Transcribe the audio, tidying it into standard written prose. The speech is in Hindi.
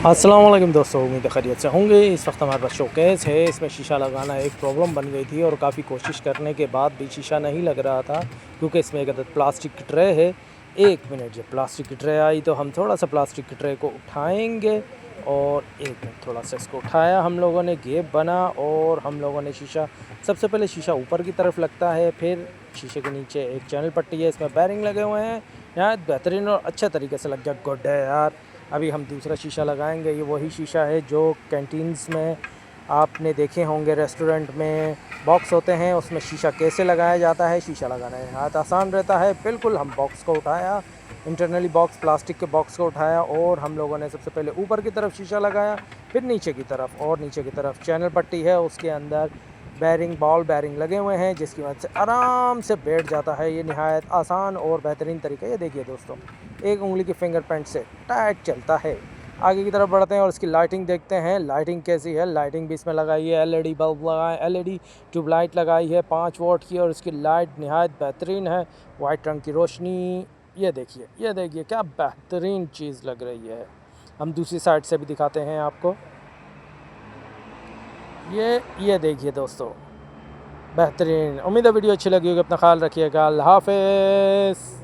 अस्सलाम वालेकुम दोस्तों, उम्मीद है खैरियत से होंगे। इस वक्त हमारे पास शोकेस है, इसमें शीशा लगाना एक प्रॉब्लम बन गई थी और काफ़ी कोशिश करने के बाद भी शीशा नहीं लग रहा था, क्योंकि इसमें एक अदद प्लास्टिक की ट्रे है। एक मिनट, जब प्लास्टिक की ट्रे आई तो हम थोड़ा सा प्लास्टिक की ट्रे को उठाएंगे और एक मिनट, थोड़ा सा इसको उठाया हम लोगों ने, गैप बना और हम लोगों ने शीशा, सबसे पहले शीशा ऊपर की तरफ लगता है, फिर शीशे के नीचे एक चैनल पट्टी है, इसमें बैरिंग लगे हुए हैं। यहाँ बेहतरीन और अच्छे तरीके से लग गया, गुड है यार। अभी हम दूसरा शीशा लगाएंगे। ये वही शीशा है जो कैंटीन्स में आपने देखे होंगे, रेस्टोरेंट में बॉक्स होते हैं, उसमें शीशा कैसे लगाया जाता है। शीशा लगाना है हाथ आसान रहता है बिल्कुल। हम बॉक्स को उठाया, इंटरनली बॉक्स, प्लास्टिक के बॉक्स को उठाया और हम लोगों ने सबसे पहले ऊपर की तरफ शीशा लगाया, फिर नीचे की तरफ, और नीचे की तरफ चैनल पट्टी है, उसके अंदर बैरिंग, बॉल बैरिंग लगे हुए हैं, जिसकी वजह से आराम से बैठ जाता है। ये निहायत आसान और बेहतरीन तरीका है। ये देखिए दोस्तों, एक उंगली की फिंगरप्रिंट से टाइट चलता है। आगे की तरफ बढ़ते हैं और इसकी लाइटिंग देखते हैं, लाइटिंग कैसी है। लाइटिंग भी इसमें लगाई है, एलईडी बल्ब लगाए, एलईडी ट्यूबलाइट लगाई है 5 वोल्ट की, और इसकी लाइट निहायत बेहतरीन है, वाइट रंग की रोशनी। ये देखिए, ये देखिए क्या बेहतरीन चीज़ लग रही है। हम दूसरी साइड से भी दिखाते हैं आपको। ये देखिए दोस्तों, बेहतरीन। उम्मीद है वीडियो अच्छी लगी होगी। अपना ख्याल रखिएगा। अल्लाह हाफ़िज़।